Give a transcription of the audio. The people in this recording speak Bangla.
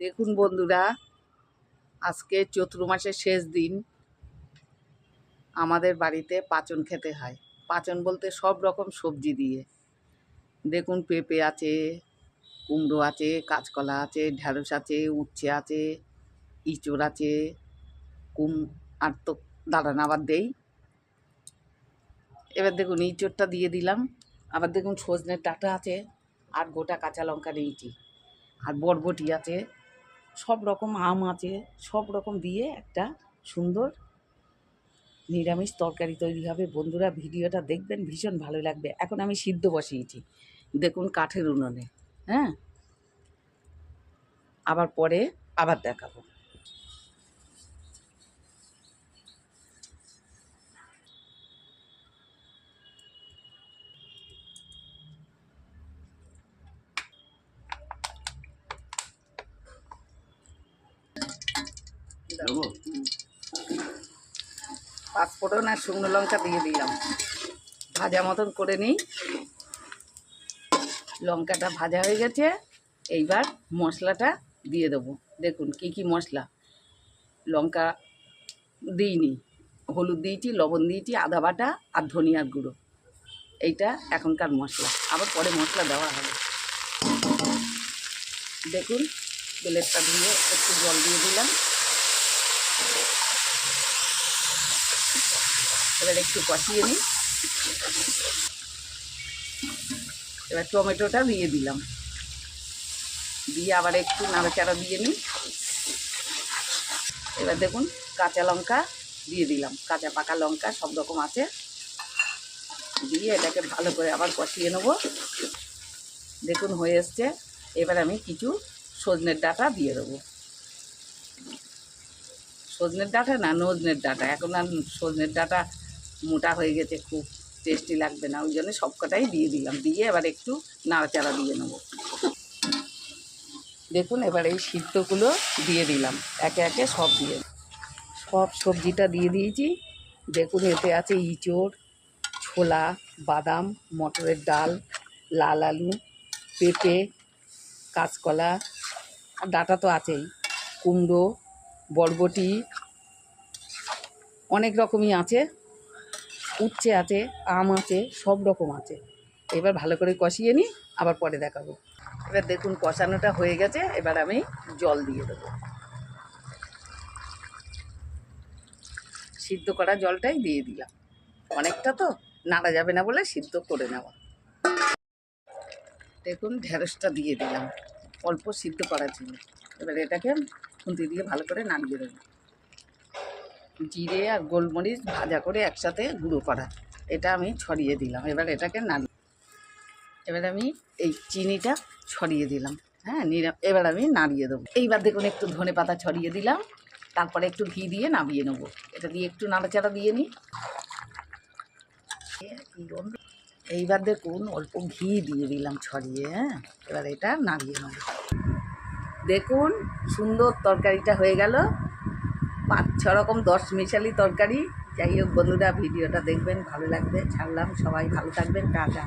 দেখুন বন্ধুরা, আজকে চৈত্র মাসের শেষ দিন। আমাদের বাড়িতে পাচন খেতে হয়। পাচন বলতে সব রকম সবজি দিয়ে। দেখুন পেঁপে আছে, কুমড়ো আছে, কাঁচকলা আছে, ঢ্যাঁড়স আছে, উচ্ছে আছে, ইঁচড় আছে, আর তো দাঁড়ান আবার দেই। এবার দেখুন ইঁচড়টা দিয়ে দিলাম। আবার দেখুন সজনের ডাঁটা আছে, আর গোটা কাঁচা লঙ্কা নিয়েছি, আর বরবটি আছে, সব রকম আম আছে, সব রকম দিয়ে একটা সুন্দর নিরামিষ তরকারি তৈরি হবে। বন্ধুরা ভিডিওটা দেখবেন, ভীষণ ভালো লাগবে। এখন আমি সিদ্ধ বসিয়েছি, দেখুন কাঠের উনুনে। হ্যাঁ, আবার পরে আবার দেখাবো। পাঁচফোড়ন আর শুকনো লঙ্কা দিয়ে দিলাম, ভাজা মতন করে নিই। লঙ্কাটা ভাজা হয়ে গেছে, এইবার মশলাটা দিয়ে দেবো। দেখুন কি কি মশলা। লঙ্কা দিইনি, হলুদ দিয়েছি, লবণ দিয়েছি, আদা বাটা আর ধনিয়ার গুঁড়ো। এইটা এখনকার মশলা, আবার পরে মশলা দেওয়া হবে। দেখুন প্লেটটা ধুয়ে একটু জল দিয়ে দিলাম। এবার একটু কষিয়ে নিই। এবার টমেটোটা দিয়ে দিলাম, দিয়ে আবার একটু নাড়াচাড়া দিয়ে নিই। এবার দেখুন কাঁচা লঙ্কা দিয়ে দিলাম, কাঁচা পাকা লঙ্কা সব রকম আছে, দিয়ে এটাকে ভালো করে আবার কষিয়ে নেব। দেখুন হয়ে এসছে। এবার আমি কিছু সজনের ডাঁটা দিয়ে দেবো। সজনের ডাঁটা না, নজনের ডাঁটা। এখন আর সজনের ডাঁটা মোটা হয়ে গেছে, খুব টেস্টি লাগবে না, ওই জন্য সব কটাই দিয়ে দিলাম। দিয়ে এবার একটু নাড়াচাড়া দিয়ে নেব। দেখুন এবার এই সিদ্ধগুলো দিয়ে দিলাম, একে একে সব দিয়ে, সব সবজিটা দিয়ে দিয়েছি। দেখুন এতে আছে ইঁচড়, ছোলা, বাদাম, মটরের ডাল, লাল আলু, পেঁপে, কাঁচকলা, আর ডাঁটা তো আছেই, কুমড়ো, বরবটি, অনেক রকমই আছে, উচ্ছে আছে, আম আছে, সব রকম আছে। এবার ভালো করে কষিয়ে নিই, আবার পরে দেখাবো। এবার দেখুন কষানোটা হয়ে গেছে, এবার আমি জল দিয়ে দেবো। সিদ্ধ করা জলটাই দিয়ে দিলাম, অনেকটা তো নাড়া যাবে না বলে সিদ্ধ করে নেওয়া। দেখুন ঢেঁড়সটা দিয়ে দিলাম, অল্প সিদ্ধ করার জন্য। এবার এটাকে খুন্তি দিয়ে ভালো করে নাড়িয়ে দেবো। জিরে আর গোলমরিচ ভাজা করে একসাথে গুঁড়ো করা, এটা আমি ছড়িয়ে দিলাম। এবার এটাকে এবার আমি এই চিনিটা ছড়িয়ে দিলাম। হ্যাঁ, এবার আমি নাড়িয়ে দেবো। এইবার দেখুন একটু ধনে পাতা ছড়িয়ে দিলাম, তারপরে একটু ঘি দিয়ে নামিয়ে নেবো। এটা দিয়ে একটু নাড়াচাড়া দিয়ে নিই। এইবার দেখুন অল্প ঘি দিয়ে দিলাম ছড়িয়ে। হ্যাঁ, এবার এটা নাড়িয়ে নেব। দেখুন সুন্দর তরকারিটা হয়ে গেল, 5-6 রকম 10 মিশালি তরকারি। যাই হোক বন্ধুরা ভিডিওটা দেখবেন, ভালো লাগবে। ছাড়লাম, সবাই ভালো থাকবেন, টাটা।